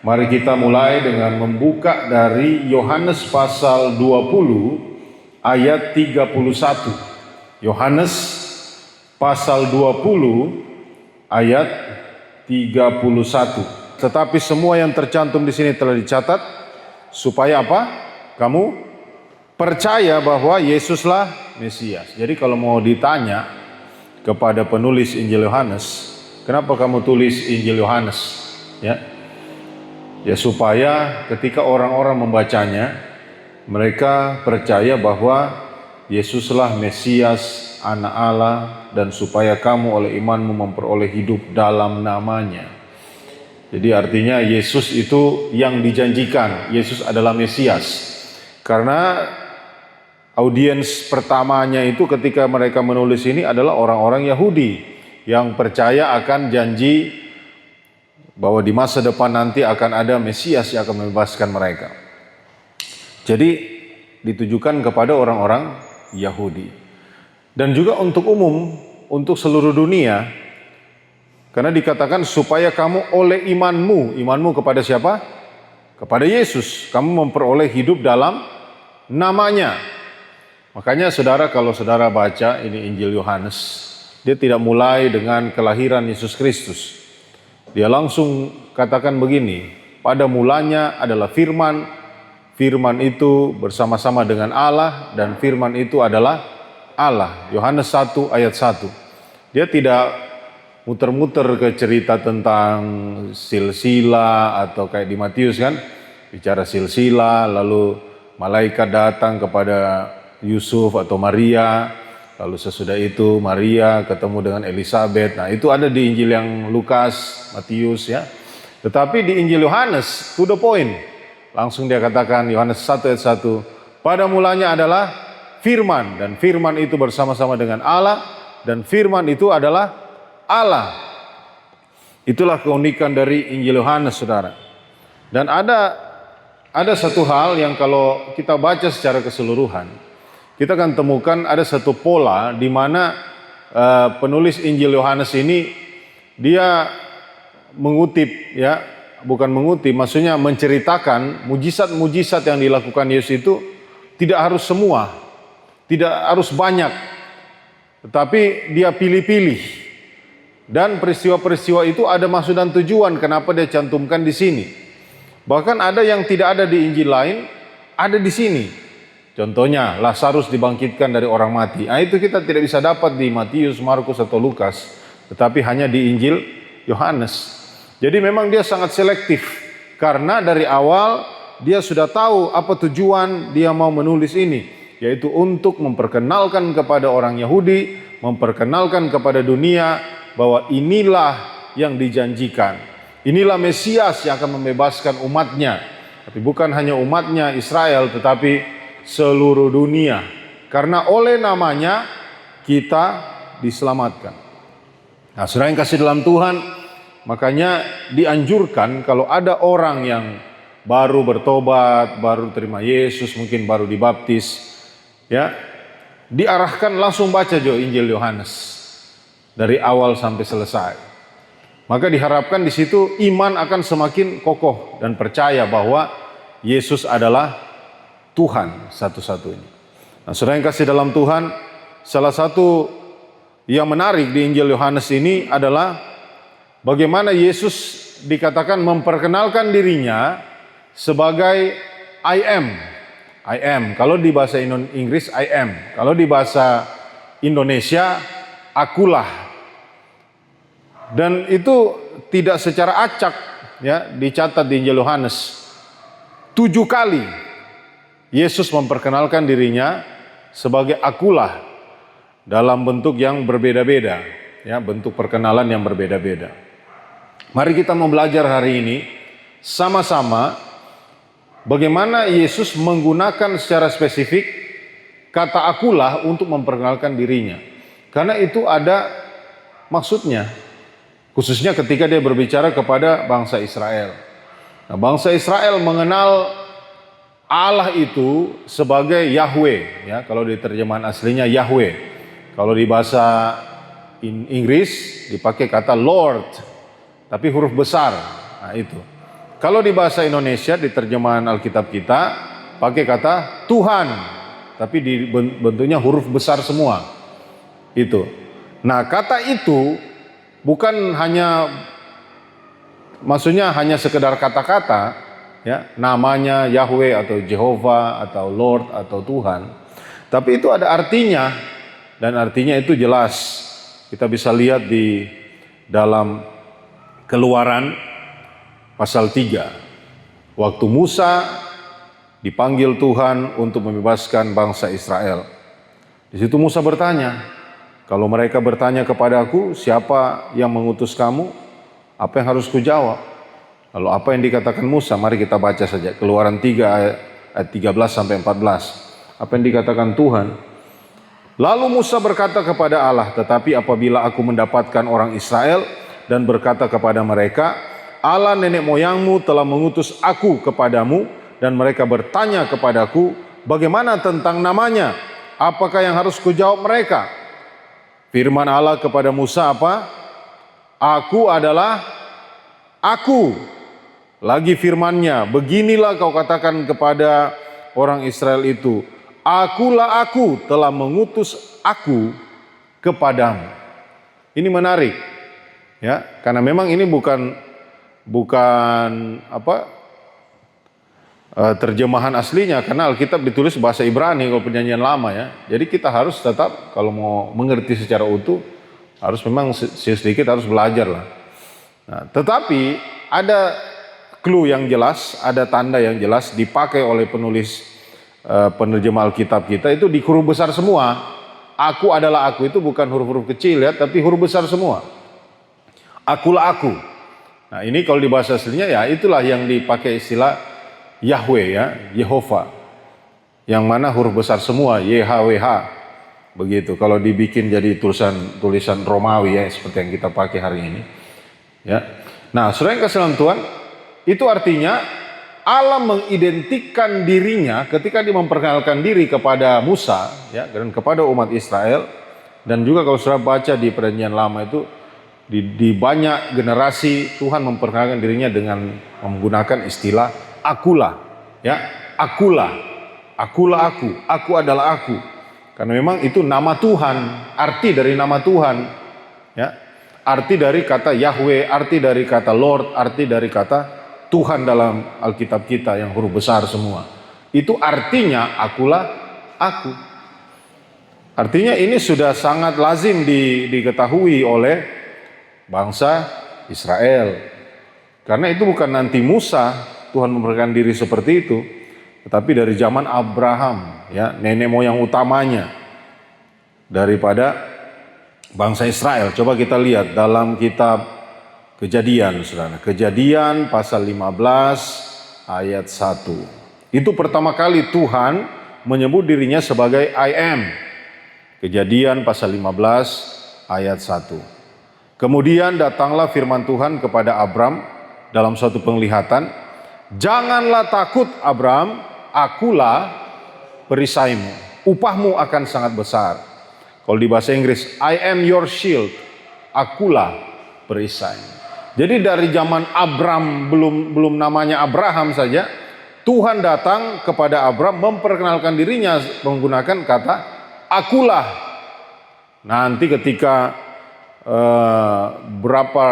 Mari kita mulai dengan membuka dari Yohanes pasal 20 ayat 31. Yohanes pasal 20 ayat 31. Tetapi semua yang tercantum di sini telah dicatat supaya apa? Kamu percaya bahwa Yesuslah Mesias. Jadi kalau mau ditanya kepada penulis Injil Yohanes, kenapa kamu tulis Injil Yohanes? Ya supaya ketika orang-orang membacanya, mereka percaya bahwa Yesuslah Mesias, Anak Allah, dan supaya kamu oleh imanmu memperoleh hidup dalam namanya. Jadi artinya Yesus itu yang dijanjikan, Yesus adalah Mesias. Karena audiens pertamanya itu ketika mereka menulis ini adalah orang-orang Yahudi yang percaya akan janji bahwa di masa depan nanti akan ada Mesias yang akan membebaskan mereka. Jadi ditujukan kepada orang-orang Yahudi. Dan juga untuk umum, untuk seluruh dunia. Karena dikatakan supaya kamu oleh imanmu kepada siapa? Kepada Yesus. Kamu memperoleh hidup dalam namanya. Makanya saudara, kalau saudara baca ini Injil Yohanes, dia tidak mulai dengan kelahiran Yesus Kristus. Dia langsung katakan begini, pada mulanya adalah firman, firman itu bersama-sama dengan Allah, dan firman itu adalah Allah. Yohanes 1 ayat 1. Dia tidak muter-muter ke cerita tentang silsilah atau kayak di Matius kan, bicara silsilah, lalu malaikat datang kepada Yusuf atau Maria, lalu sesudah itu Maria ketemu dengan Elizabeth. Nah itu ada di Injil yang Lukas, Matius ya. Tetapi di Injil Yohanes, to the point. Langsung dia katakan Yohanes 1 ayat 1. Pada mulanya adalah firman. Dan firman itu bersama-sama dengan Allah. Dan firman itu adalah Allah. Itulah keunikan dari Injil Yohanes, saudara. Dan ada satu hal yang kalau kita baca secara keseluruhan, kita akan temukan ada satu pola di mana penulis Injil Yohanes ini dia mengutip ya, bukan mengutip, maksudnya menceritakan mujizat-mujizat yang dilakukan Yesus itu tidak harus semua, tidak harus banyak, tetapi dia pilih-pilih. Dan peristiwa-peristiwa itu ada maksud dan tujuan kenapa dia cantumkan di sini. Bahkan ada yang tidak ada di Injil lain, ada di sini. Contohnya, Lazarus dibangkitkan dari orang mati. Nah, itu kita tidak bisa dapat di Matius, Markus, atau Lukas. Tetapi hanya di Injil Yohanes. Jadi memang dia sangat selektif. Karena dari awal dia sudah tahu apa tujuan dia mau menulis ini. Yaitu untuk memperkenalkan kepada orang Yahudi, memperkenalkan kepada dunia bahwa inilah yang dijanjikan. Inilah Mesias yang akan membebaskan umatnya. Tapi bukan hanya umatnya Israel, tetapi seluruh dunia, karena oleh namanya kita diselamatkan. Nah, saudara yang kasih dalam Tuhan, makanya dianjurkan kalau ada orang yang baru bertobat, baru terima Yesus, mungkin baru dibaptis, ya, diarahkan langsung baca Injil Yohanes dari awal sampai selesai. Maka diharapkan di situ iman akan semakin kokoh dan percaya bahwa Yesus adalah Tuhan satu-satunya. Nah, saudara yang kasih dalam Tuhan, salah satu yang menarik di Injil Yohanes ini adalah bagaimana Yesus dikatakan memperkenalkan dirinya sebagai I am. I am. Kalau di bahasa Inggris I am. Kalau di bahasa Indonesia akulah. Dan itu tidak secara acak ya dicatat di Injil Yohanes. 7 kali Yesus memperkenalkan dirinya sebagai akulah dalam bentuk yang berbeda-beda, ya, bentuk perkenalan yang berbeda-beda. Mari kita mau belajar hari ini sama-sama bagaimana Yesus menggunakan secara spesifik kata akulah untuk memperkenalkan dirinya. Karena itu ada maksudnya, khususnya ketika dia berbicara kepada bangsa Israel. Nah, bangsa Israel mengenal Allah itu sebagai Yahweh, ya, kalau di terjemahan aslinya Yahweh. Kalau di bahasa Inggris dipakai kata Lord, tapi huruf besar. Nah itu. Kalau di bahasa Indonesia di terjemahan Alkitab kita pakai kata Tuhan, tapi bentuknya huruf besar semua. Itu. Nah, kata itu bukan hanya maksudnya hanya sekedar kata-kata, ya, namanya Yahweh atau Jehovah atau Lord atau Tuhan, tapi itu ada artinya, dan artinya itu jelas. Kita bisa lihat di dalam Keluaran pasal 3. Waktu Musa dipanggil Tuhan untuk membebaskan bangsa Israel. Di situ Musa bertanya, kalau mereka bertanya kepadaku, siapa yang mengutus kamu? Apa yang harus kujawab? Lalu apa yang dikatakan Musa? Mari kita baca saja. Keluaran 3 ayat 13 sampai 14. Apa yang dikatakan Tuhan? Lalu Musa berkata kepada Allah, tetapi apabila aku mendapatkan orang Israel dan berkata kepada mereka, Allah nenek moyangmu telah mengutus aku kepadamu, dan mereka bertanya kepadaku, bagaimana tentang namanya? Apakah yang harus kujawab mereka? Firman Allah kepada Musa apa? Aku adalah aku. Lagi firman-Nya, beginilah kau katakan kepada orang Israel itu, akulah aku telah mengutus aku kepadamu. Ini menarik, ya, karena memang ini bukan terjemahan aslinya, karena Alkitab ditulis bahasa Ibrani kalau Perjanjian Lama, ya. Jadi kita harus tetap kalau mau mengerti secara utuh harus memang sedikit harus belajar lah. Nah, tetapi ada clue yang jelas, ada tanda yang jelas dipakai oleh penulis penerjemah Alkitab kita itu di huruf besar semua. Aku adalah aku itu bukan huruf-huruf kecil, ya, tapi huruf besar semua. Akulah aku. Nah, ini kalau di bahasa aslinya ya itulah yang dipakai istilah Yahweh, ya, Yehova, yang mana huruf besar semua, YHWH, begitu. Kalau dibikin jadi tulisan Romawi, ya, seperti yang kita pakai hari ini, ya. Nah, saudara yang kasih dalam Tuhan, itu artinya Allah mengidentikan dirinya ketika dia memperkenalkan diri kepada Musa, ya, dan kepada umat Israel, dan juga kalau saudara baca di Perjanjian Lama itu di banyak generasi Tuhan memperkenalkan dirinya dengan menggunakan istilah akulah, ya, akulah aku adalah aku, karena memang itu nama Tuhan, arti dari nama Tuhan, ya, arti dari kata Yahweh, arti dari kata Lord, arti dari kata Tuhan dalam Alkitab kita yang huruf besar semua, itu artinya akulah aku. Artinya ini sudah sangat lazim diketahui oleh bangsa Israel, karena itu bukan nanti Musa Tuhan memperkenalkan diri seperti itu, tetapi dari zaman Abraham, ya, nenek moyang utamanya daripada bangsa Israel. Coba kita lihat dalam kitab Kejadian, saudara. Kejadian pasal 15 ayat 1. Itu pertama kali Tuhan menyebut dirinya sebagai I am. Kejadian pasal 15 ayat 1. Kemudian datanglah firman Tuhan kepada Abram dalam suatu penglihatan, janganlah takut Abram, akulah perisaimu, upahmu akan sangat besar. Kalau di bahasa Inggris, I am your shield, akulah perisaimu. Jadi dari zaman Abram, belum namanya Abraham saja, Tuhan datang kepada Abram memperkenalkan dirinya menggunakan kata akulah. Nanti ketika berapa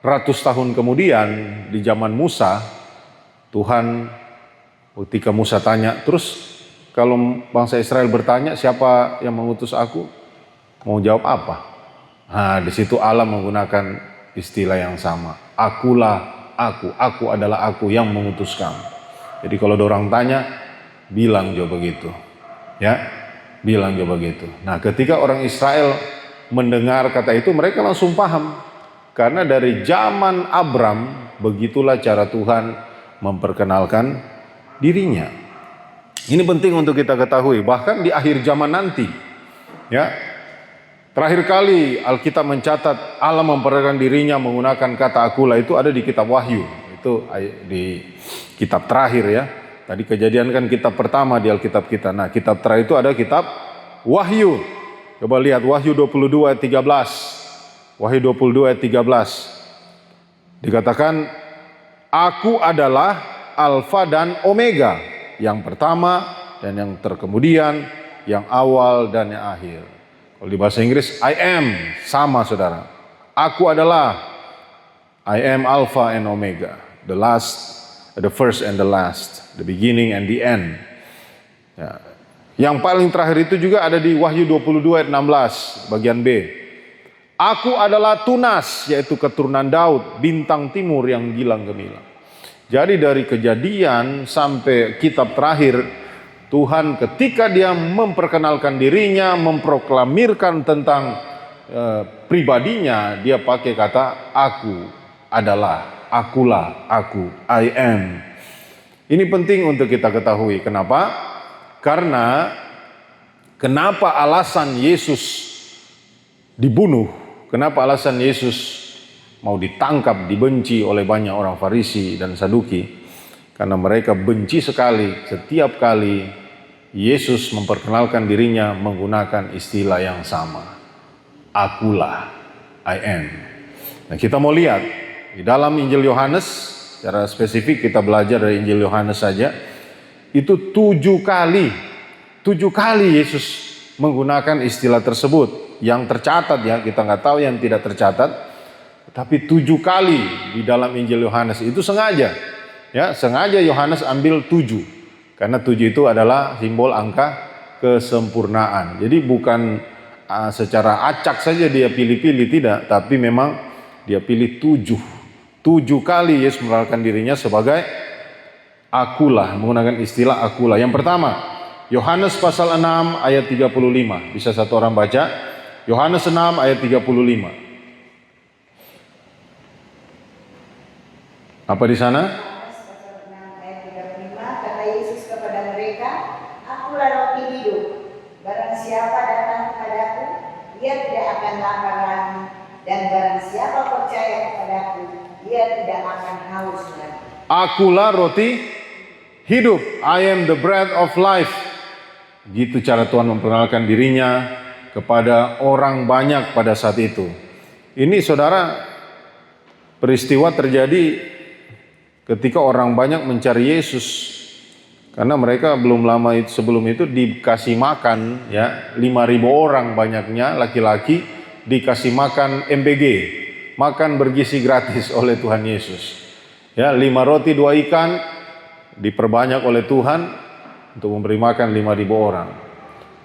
ratus tahun kemudian di zaman Musa, Tuhan ketika Musa tanya, terus kalau bangsa Israel bertanya siapa yang mengutus aku, mau jawab apa? Nah, di situ Allah menggunakan istilah yang sama, akulah aku adalah aku yang mengutus kamu. Jadi kalau ada orang tanya, bilang jawab begitu, ya, bilang jawab begitu. Nah, ketika orang Israel mendengar kata itu, mereka langsung paham. Karena dari zaman Abram, begitulah cara Tuhan memperkenalkan dirinya. Ini penting untuk kita ketahui, bahkan di akhir zaman nanti, ya. Terakhir kali Alkitab mencatat Allah memperkenalkan dirinya menggunakan kata akulah itu ada di kitab Wahyu. Itu di kitab terakhir, ya. Tadi Kejadian kan kitab pertama di Alkitab kita. Nah, kitab terakhir itu ada kitab Wahyu. Coba lihat Wahyu 22 ayat 13. Wahyu 22 ayat 13. Dikatakan Aku adalah Alfa dan Omega, yang pertama dan yang terkemudian, yang awal dan yang akhir. Kalau di bahasa Inggris, I am, sama saudara. Aku adalah, I am Alpha and Omega, the first and the last, the beginning and the end. Ya. Yang paling terakhir itu juga ada di Wahyu 22 ayat 16, bagian B. Aku adalah Tunas, yaitu keturunan Daud, bintang timur yang gilang gemilang. Jadi dari Kejadian sampai kitab terakhir, Tuhan ketika dia memperkenalkan dirinya, memproklamirkan tentang pribadinya, dia pakai kata aku adalah, akulah, aku, I am. Ini penting untuk kita ketahui. Kenapa? Karena kenapa alasan Yesus dibunuh, kenapa alasan Yesus mau ditangkap, dibenci oleh banyak orang Farisi dan Saduki? Karena mereka benci sekali setiap kali Yesus memperkenalkan dirinya menggunakan istilah yang sama. Akulah, I am. Nah, kita mau lihat di dalam Injil Yohanes, secara spesifik kita belajar dari Injil Yohanes saja, itu 7 kali Yesus menggunakan istilah tersebut. Yang tercatat ya, kita nggak tahu yang tidak tercatat, tapi 7 kali di dalam Injil Yohanes itu sengaja. Ya, sengaja Yohanes ambil 7, karena 7 itu adalah simbol angka kesempurnaan. Jadi bukan secara acak saja dia pilih-pilih, tidak, tapi memang dia pilih 7 kali Yesus memperkenalkan dirinya sebagai akulah, menggunakan istilah akulah. Yang pertama, Yohanes pasal 6 ayat 35. Bisa satu orang baca? Yohanes 6 ayat 35. Apa di sana? Siapa datang kepadaku, ia tidak akan lapar lagi, dan barang siapa percaya kepadaku, ia tidak akan haus lagi. Akulah roti hidup, I am the bread of life. Gitu cara Tuhan memperkenalkan dirinya kepada orang banyak pada saat itu. Ini saudara, peristiwa terjadi ketika orang banyak mencari Yesus. Karena mereka belum lama itu, sebelum itu dikasih makan ya, 5.000 orang banyaknya laki-laki dikasih makan MBG, makan bergizi gratis oleh Tuhan Yesus. Ya, 5 roti 2 ikan diperbanyak oleh Tuhan untuk memberi makan 5.000 orang.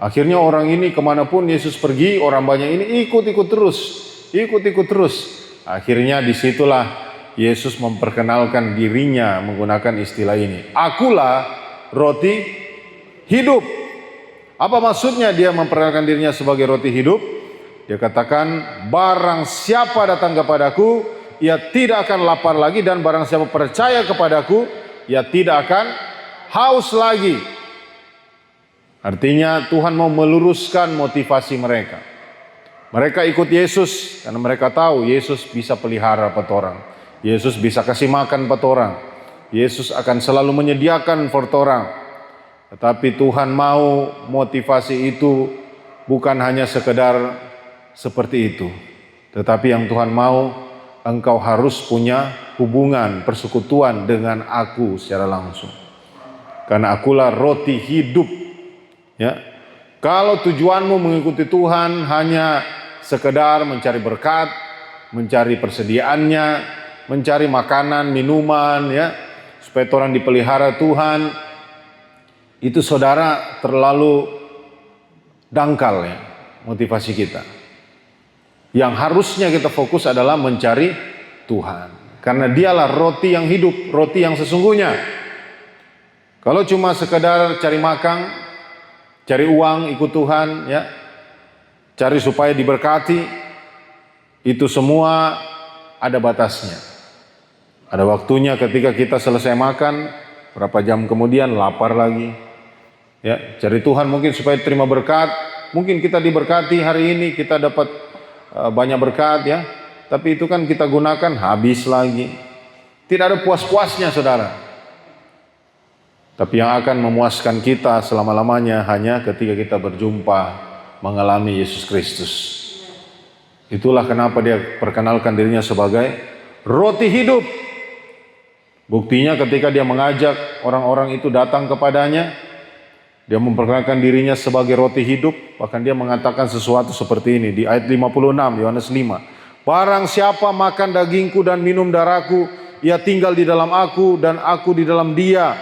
Akhirnya orang ini kemanapun Yesus pergi, orang banyak ini ikut-ikut terus. Akhirnya disitulah Yesus memperkenalkan dirinya menggunakan istilah ini. Akulah roti hidup. Apa maksudnya dia memperkenalkan dirinya sebagai roti hidup? Dia katakan, barang siapa datang kepadaku, ia tidak akan lapar lagi, dan barang siapa percaya kepadaku, ia tidak akan haus lagi. Artinya Tuhan mau meluruskan motivasi mereka. Mereka ikut Yesus karena mereka tahu Yesus bisa pelihara 4 orang. Yesus bisa kasih makan 4 orang. Yesus akan selalu menyediakan 4 orang. Tetapi Tuhan mau motivasi itu bukan hanya sekedar seperti itu. Tetapi yang Tuhan mau, engkau harus punya hubungan, persekutuan dengan aku secara langsung. Karena akulah roti hidup. Ya. Kalau tujuanmu mengikuti Tuhan hanya sekedar mencari berkat, mencari persediaannya, mencari makanan, minuman, ya, supaya orang dipelihara Tuhan, itu saudara terlalu dangkal ya motivasi kita. Yang harusnya kita fokus adalah mencari Tuhan, karena dialah roti yang hidup, roti yang sesungguhnya. Kalau cuma sekedar cari makan, cari uang ikut Tuhan, ya, cari supaya diberkati, itu semua ada batasnya. Ada waktunya ketika kita selesai makan, berapa jam kemudian lapar lagi. Ya, cari Tuhan mungkin supaya terima berkat. Mungkin kita diberkati hari ini, kita dapat banyak berkat ya. Tapi itu kan kita gunakan habis lagi. Tidak ada puas-puasnya saudara. Tapi yang akan memuaskan kita selama-lamanya hanya ketika kita berjumpa, mengalami Yesus Kristus. Itulah kenapa dia perkenalkan dirinya sebagai roti hidup. Buktinya ketika dia mengajak orang-orang itu datang kepadanya, dia memperkenalkan dirinya sebagai roti hidup, bahkan dia mengatakan sesuatu seperti ini di ayat 56 Yohanes 5. Barang siapa makan dagingku dan minum darahku, ia tinggal di dalam aku dan aku di dalam dia.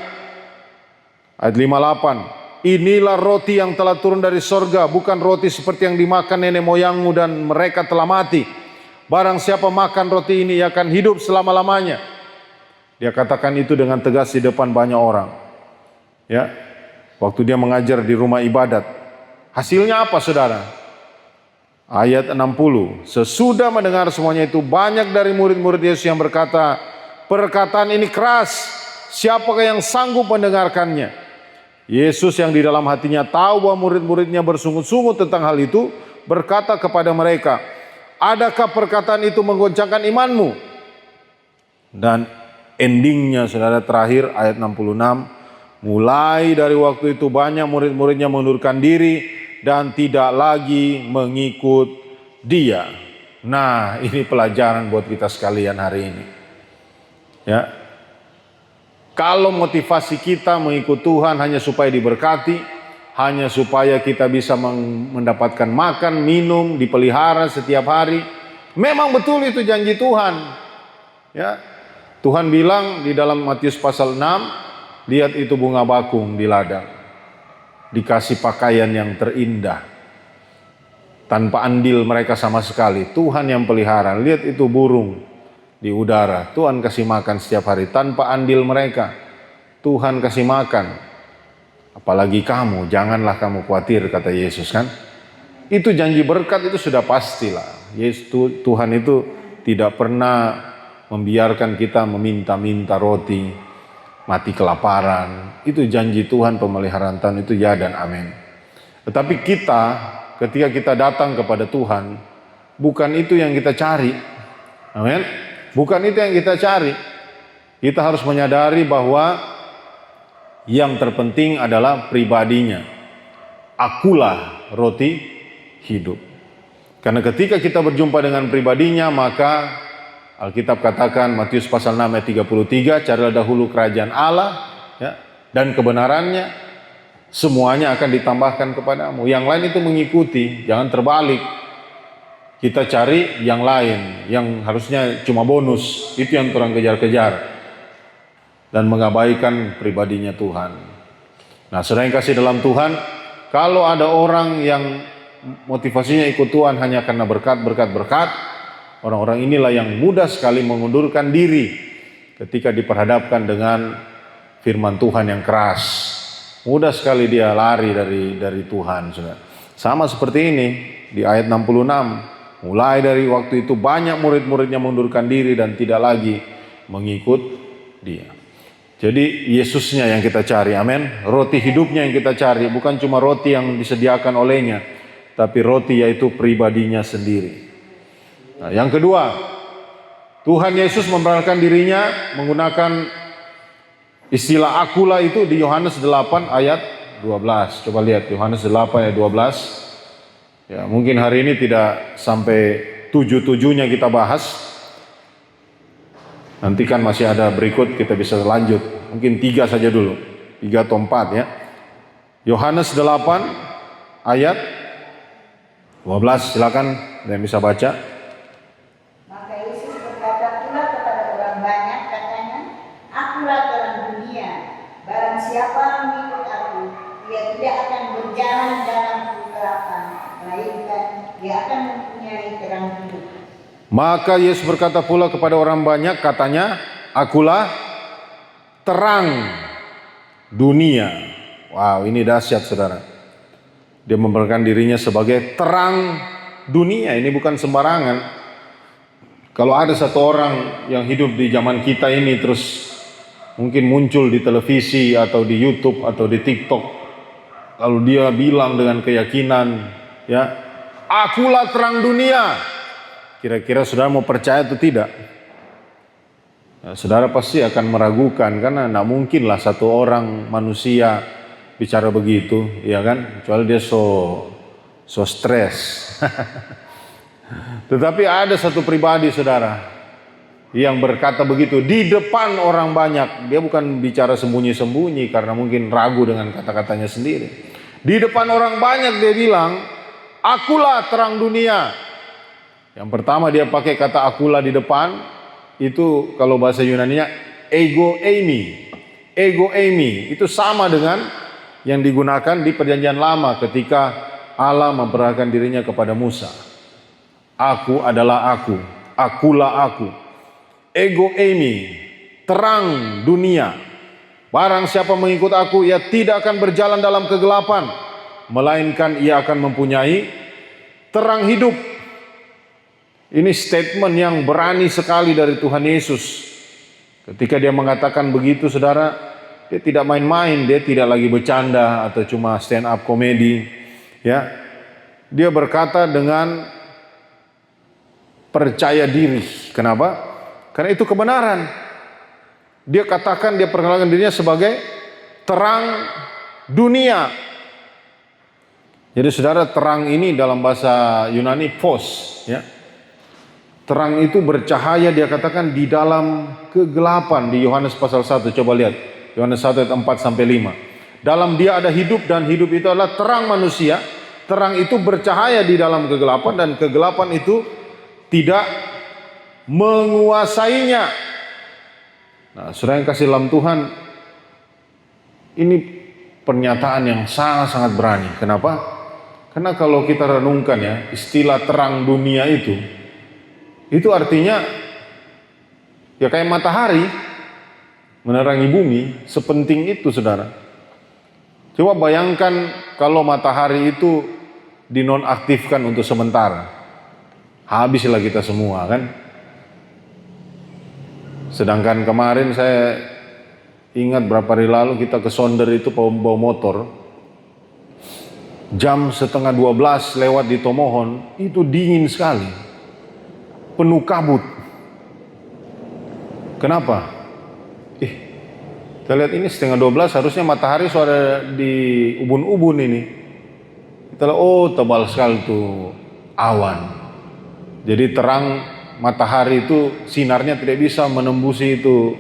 Ayat 58. Inilah roti yang telah turun dari sorga, bukan roti seperti yang dimakan nenek moyangmu dan mereka telah mati. Barang siapa makan roti ini, ia akan hidup selama-lamanya. Dia katakan itu dengan tegas di depan banyak orang. Ya, waktu dia mengajar di rumah ibadat. Hasilnya apa, saudara? Ayat 60. Sesudah mendengar semuanya itu, banyak dari murid-murid Yesus yang berkata, perkataan ini keras, siapakah yang sanggup mendengarkannya? Yesus yang di dalam hatinya tahu bahwa murid-muridnya bersungut-sungut tentang hal itu, berkata kepada mereka, adakah perkataan itu menggoncangkan imanmu? Dan endingnya, saudara, terakhir ayat 66, mulai dari waktu itu banyak murid-muridnya mengundurkan diri dan tidak lagi mengikut dia. Nah, ini pelajaran buat kita sekalian hari ini. Ya, kalau motivasi kita mengikut Tuhan hanya supaya diberkati, hanya supaya kita bisa mendapatkan makan, minum, dipelihara setiap hari, memang betul itu janji Tuhan. Ya, Tuhan bilang di dalam Matius pasal 6, lihat itu bunga bakung di ladang, dikasih pakaian yang terindah, tanpa andil mereka sama sekali. Tuhan yang pelihara. Lihat itu burung di udara, Tuhan kasih makan setiap hari, tanpa andil mereka. Tuhan kasih makan. Apalagi kamu, janganlah kamu khawatir, kata Yesus kan. Itu janji berkat, itu sudah pastilah. Tuhan itu tidak pernah membiarkan kita meminta-minta roti, mati kelaparan. Itu janji Tuhan, pemeliharaan Tuhan, itu ya dan amin. Tetapi kita, ketika kita datang kepada Tuhan, bukan itu yang kita cari. Amin. Bukan itu yang kita cari. Kita harus menyadari bahwa yang terpenting adalah pribadinya. Akulah roti hidup. Karena ketika kita berjumpa dengan pribadinya, maka Alkitab katakan, Matius pasal 6 ayat 33, carilah dahulu kerajaan Allah, ya, dan kebenarannya, semuanya akan ditambahkan kepadamu. Yang lain itu mengikuti, jangan terbalik. Kita cari yang lain, yang harusnya cuma bonus, itu yang kurang kejar-kejar, dan mengabaikan pribadinya Tuhan. Nah, saudara yang kasih dalam Tuhan, kalau ada orang yang motivasinya ikut Tuhan hanya karena berkat, orang-orang inilah yang mudah sekali mengundurkan diri ketika diperhadapkan dengan firman Tuhan yang keras. Mudah sekali dia lari dari Tuhan. Sama seperti ini di ayat 66. Mulai dari waktu itu banyak murid-muridnya mengundurkan diri dan tidak lagi mengikut dia. Jadi Yesusnya yang kita cari, amin. Roti hidupnya yang kita cari, bukan cuma roti yang disediakan olehnya, tapi roti yaitu pribadinya sendiri. Nah, yang kedua, Tuhan Yesus memperkenalkan dirinya menggunakan istilah akulah itu di Yohanes 8 ayat 12. Coba lihat Yohanes 8 ayat 12. Ya, mungkin hari ini tidak sampai 7-7-nya kita bahas. Nanti kan masih ada berikut, kita bisa lanjut. Mungkin 3 saja dulu. 3 atau 4 ya. Yohanes 8 ayat 12. Silakan yang bisa baca. Maka Yesus berkata pula kepada orang banyak, katanya, akulah terang dunia. Barang siapa mengikut aku, ia tidak akan berjalan dalam kegelapan, melainkan dia akan mempunyai terang hidup. Maka Yesus berkata pula kepada orang banyak, katanya, akulah terang dunia. Wow, ini dahsyat saudara. Dia memperkenalkan dirinya sebagai terang dunia. Ini bukan sembarangan. Kalau ada satu orang yang hidup di zaman kita ini terus mungkin muncul di televisi atau di YouTube atau di TikTok, lalu dia bilang dengan keyakinan, ya, akulah terang dunia. Kira-kira saudara mau percaya atau tidak? Nah, saudara pasti akan meragukan karena tidak mungkinlah satu orang manusia bicara begitu, ya kan? Kecuali dia so stres. Tetapi ada satu pribadi saudara yang berkata begitu di depan orang banyak. Dia bukan bicara sembunyi-sembunyi karena mungkin ragu dengan kata-katanya sendiri. Di depan orang banyak dia bilang, akulah terang dunia. Yang pertama dia pakai kata akulah di depan, itu kalau bahasa Yunaninya ego eimi. Ego eimi itu sama dengan yang digunakan di perjanjian lama ketika Allah memperlihatkan dirinya kepada Musa. Aku adalah aku, akulah aku. Ego eimi, terang dunia. Barang siapa mengikut aku, ia tidak akan berjalan dalam kegelapan, melainkan ia akan mempunyai terang hidup. Ini statement yang berani sekali dari Tuhan Yesus. Ketika dia mengatakan begitu, saudara, dia tidak main-main, dia tidak lagi bercanda atau cuma stand up komedi. Ya, dia berkata dengan percaya diri. Kenapa? Karena itu kebenaran. Dia katakan, dia perkenalkan dirinya sebagai terang dunia. Jadi saudara, terang ini dalam bahasa Yunani phos, ya. Terang itu bercahaya, dia katakan di dalam kegelapan di Yohanes pasal 1. Coba lihat Yohanes 1 ayat 4 sampai 5. Dalam dia ada hidup dan hidup itu adalah terang manusia. Terang itu bercahaya di dalam kegelapan dan kegelapan itu tidak menguasainya. Nah, saudara yang kasih dalam Tuhan, ini pernyataan yang sangat-sangat berani. Kenapa? Karena kalau kita renungkan ya, istilah terang dunia itu artinya ya kayak matahari menerangi bumi, sepenting itu saudara. Coba bayangkan kalau matahari itu dinonaktifkan untuk sementara, habislah kita semua kan. Sedangkan kemarin saya ingat berapa hari lalu kita ke Sonder itu bawa motor, jam 11:30 lewat di Tomohon, itu dingin sekali, penuh kabut. Kenapa? Kita lihat ini 11:30 harusnya matahari sudah di ubun-ubun ini. Kita lihat, oh tebal sekali tuh awan. Jadi terang matahari itu sinarnya tidak bisa menembusi itu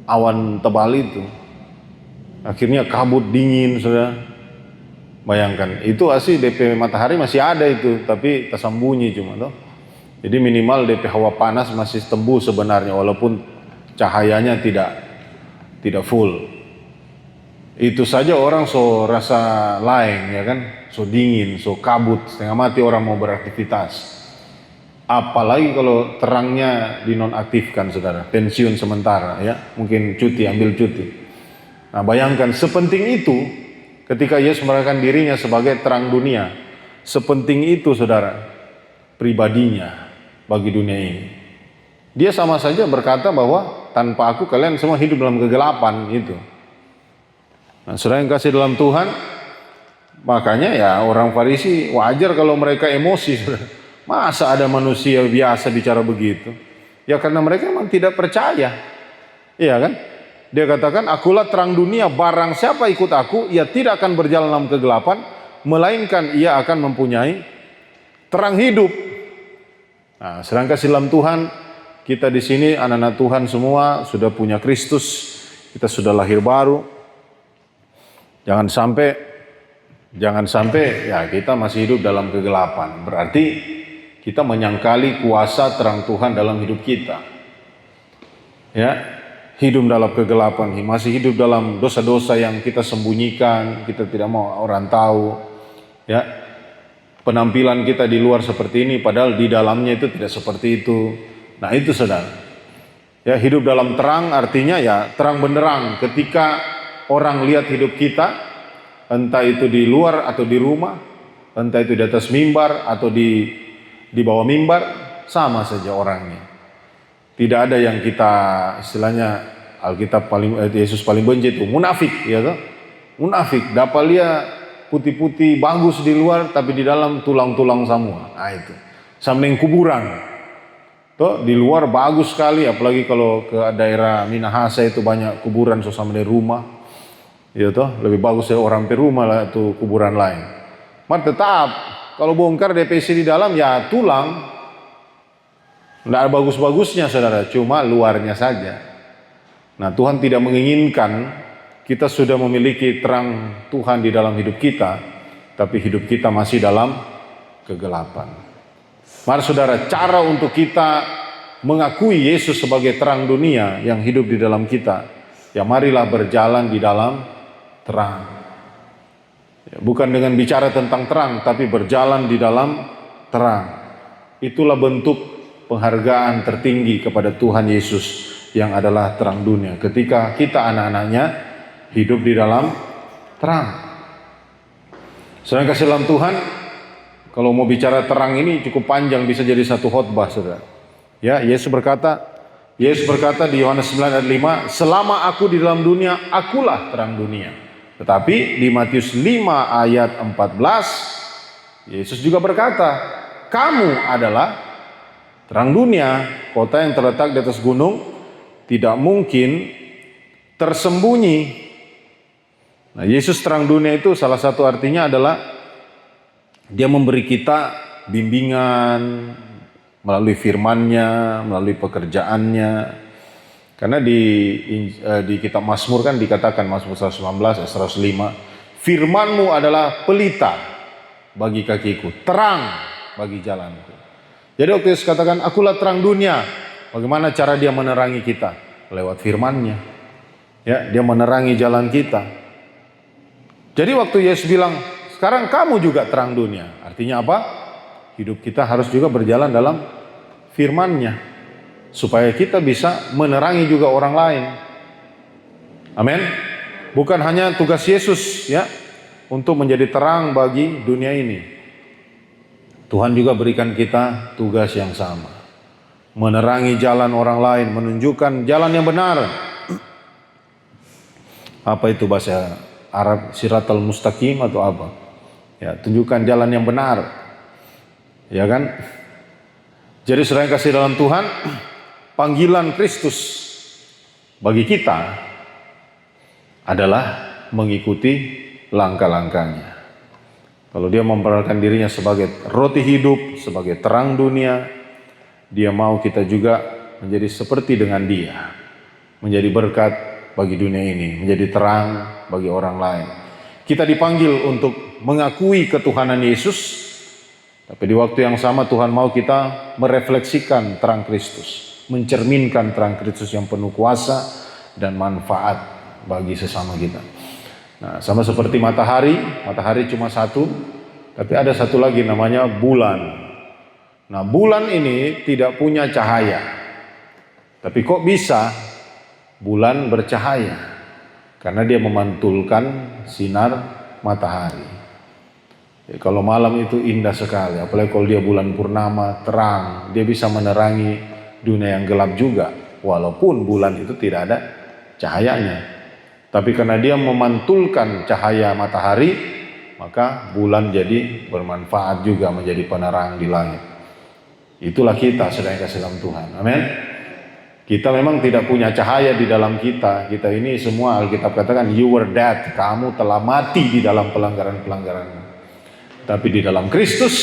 awan tebal itu. Akhirnya kabut dingin sudah. Bayangkan, itu asli DP matahari masih ada itu, tapi tersembunyi cuma toh. Jadi minimal DP hawa panas masih tembus sebenarnya walaupun cahayanya tidak full. Itu saja orang so rasa lain ya kan, so dingin, so kabut, setengah mati orang mau beraktivitas. Apalagi kalau terangnya dinonaktifkan saudara, pensiun sementara ya, mungkin cuti, ambil cuti. Nah bayangkan sepenting itu ketika Yesus menyatakan dirinya sebagai terang dunia, sepenting itu saudara pribadinya bagi dunia ini. Dia sama saja berkata bahwa tanpa aku kalian semua hidup dalam kegelapan gitu. Nah saudara yang kasih dalam Tuhan, makanya ya orang Farisi wajar kalau mereka emosi saudara. Masa ada manusia biasa bicara begitu? Ya karena mereka memang tidak percaya. Iya kan? Dia katakan, akulah terang dunia, barang siapa ikut aku, ia tidak akan berjalan dalam kegelapan, melainkan ia akan mempunyai terang hidup. Nah, sedangkan dalam Tuhan, kita di sini anak-anak Tuhan semua sudah punya Kristus, kita sudah lahir baru. Jangan sampai ya kita masih hidup dalam kegelapan. Berarti kita menyangkali kuasa terang Tuhan dalam hidup kita. Ya, hidup dalam kegelapan, masih hidup dalam dosa-dosa yang kita sembunyikan, kita tidak mau orang tahu. Ya, penampilan kita di luar seperti ini, padahal di dalamnya itu tidak seperti itu. Nah itu saudara. Ya, hidup dalam terang artinya ya terang benderang. Ketika orang lihat hidup kita, entah itu di luar atau di rumah, entah itu di atas mimbar atau di bawah mimbar, sama saja orangnya. Tidak ada yang kita istilahnya Alkitab Yesus paling benci itu munafik, ya toh? Munafik, dapat dia putih-putih bagus di luar tapi di dalam tulang-tulang semua. Nah itu. Sama dengan kuburan. Toh di luar bagus sekali, apalagi kalau ke daerah Minahasa itu banyak kuburan sama dengan rumah. Ya toh, lebih bagus ya orang perumah lah itu kuburan lain. Mas tetap kalau bongkar DPC di dalam ya tulang. Tidak ada bagus-bagusnya saudara, cuma luarnya saja. Nah, Tuhan tidak menginginkan kita sudah memiliki terang Tuhan di dalam hidup kita, tapi hidup kita masih dalam kegelapan. Mari saudara, cara untuk kita mengakui Yesus sebagai terang dunia yang hidup di dalam kita, ya marilah berjalan di dalam terang. Ya, bukan dengan bicara tentang terang, tapi berjalan di dalam terang. Itulah bentuk penghargaan tertinggi kepada Tuhan Yesus yang adalah terang dunia. Ketika kita anak-anaknya hidup di dalam terang. Saudara kasih dalam Tuhan, kalau mau bicara terang ini cukup panjang, bisa jadi satu khotbah saudara. Ya, Yesus berkata di Yohanes 9 ayat 5, selama aku di dalam dunia, akulah terang dunia. Tetapi di Matius 5 ayat 14, Yesus juga berkata, kamu adalah terang dunia. Kota yang terletak di atas gunung tidak mungkin tersembunyi. Nah, Yesus terang dunia itu salah satu artinya adalah Dia memberi kita bimbingan melalui firman-Nya, melalui pekerjaannya. Karena di kitab Mazmur kan dikatakan, Mazmur 119 ayat 105, firman-Mu adalah pelita bagi kakiku, terang bagi jalanku. Jadi waktu Yesus katakan, akulah terang dunia, bagaimana cara Dia menerangi kita? Lewat firman-Nya. Ya, Dia menerangi jalan kita. Jadi waktu Yesus bilang, sekarang kamu juga terang dunia. Artinya apa? Hidup kita harus juga berjalan dalam firman-Nya, supaya kita bisa menerangi juga orang lain. Amin. Bukan hanya tugas Yesus ya untuk menjadi terang bagi dunia ini. Tuhan juga berikan kita tugas yang sama. Menerangi jalan orang lain, menunjukkan jalan yang benar. Apa itu bahasa Arab? Siratal mustaqim atau apa? Ya, tunjukkan jalan yang benar. Ya kan? Jadi saudara yang kasih dalam Tuhan, panggilan Kristus bagi kita adalah mengikuti langkah-langkahnya. Kalau Dia memperkenalkan dirinya sebagai roti hidup, sebagai terang dunia, Dia mau kita juga menjadi seperti dengan Dia, menjadi berkat bagi dunia ini, menjadi terang bagi orang lain. Kita dipanggil untuk mengakui ketuhanan Yesus, tapi di waktu yang sama Tuhan mau kita merefleksikan terang Kristus, mencerminkan terang Kristus yang penuh kuasa dan manfaat bagi sesama kita. Nah, sama seperti matahari cuma satu, tapi ada satu lagi namanya bulan. Nah, bulan ini tidak punya cahaya. Tapi kok bisa bulan bercahaya? Karena dia memantulkan sinar matahari. Ya, kalau malam itu indah sekali, apalagi kalau dia bulan purnama, terang, dia bisa menerangi dunia yang gelap juga, walaupun bulan itu tidak ada cahayanya. Tapi karena dia memantulkan cahaya matahari, maka bulan jadi bermanfaat juga menjadi penerang di langit. Itulah kita sedang kasih dalam Tuhan. Amin. Kita memang tidak punya cahaya di dalam kita. Kita ini semua Alkitab katakan, you were dead, kamu telah mati di dalam pelanggaran-pelanggaran. Tapi di dalam Kristus,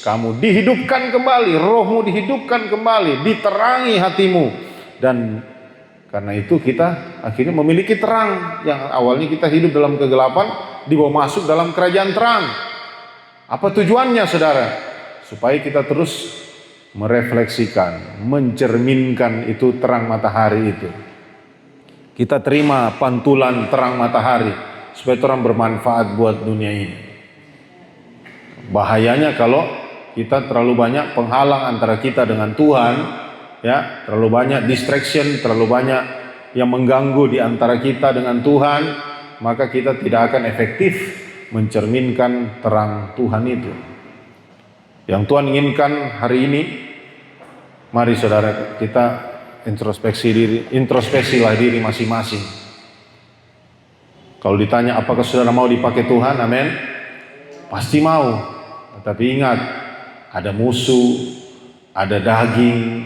kamu dihidupkan kembali, rohmu dihidupkan kembali, diterangi hatimu. Dan karena itu kita akhirnya memiliki terang. Yang awalnya kita hidup dalam kegelapan, dibawa masuk dalam kerajaan terang. Apa tujuannya saudara? Supaya kita terus merefleksikan, mencerminkan itu terang matahari itu. Kita terima pantulan terang matahari, supaya terang bermanfaat buat dunia ini. Bahayanya kalau kita terlalu banyak penghalang antara kita dengan Tuhan, ya, terlalu banyak distraction, terlalu banyak yang mengganggu di antara kita dengan Tuhan, maka kita tidak akan efektif mencerminkan terang Tuhan itu. Yang Tuhan inginkan hari ini, mari saudara kita introspeksilah diri masing-masing. Kalau ditanya apakah saudara mau dipakai Tuhan, amin, pasti mau. Tapi ingat, ada musuh, ada daging,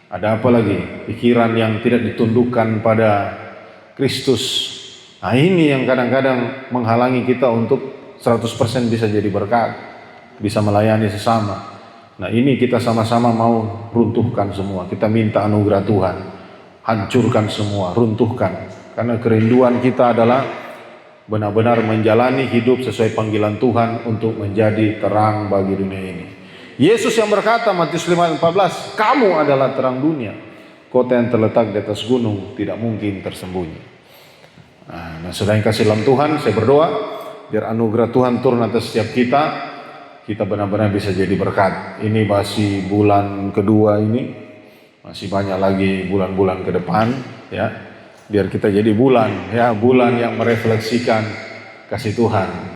ada apa lagi? Pikiran yang tidak ditundukkan pada Kristus. Nah, ini yang kadang-kadang menghalangi kita untuk 100% bisa jadi berkat, bisa melayani sesama. Nah ini kita sama-sama mau runtuhkan semua. Kita minta anugerah Tuhan. Hancurkan semua, runtuhkan. Karena kerinduan kita adalah benar-benar menjalani hidup sesuai panggilan Tuhan untuk menjadi terang bagi dunia ini. Yesus yang berkata, Matius 5:14, kamu adalah terang dunia. Kota yang terletak di atas gunung tidak mungkin tersembunyi. Nah, saudara yang kasih dalam Tuhan, saya berdoa biar anugerah Tuhan turun atas setiap kita. Kita benar-benar bisa jadi berkat. Ini masih bulan kedua ini, masih banyak lagi bulan-bulan ke depan, ya. Biar kita jadi bulan, ya, bulan yang merefleksikan kasih Tuhan.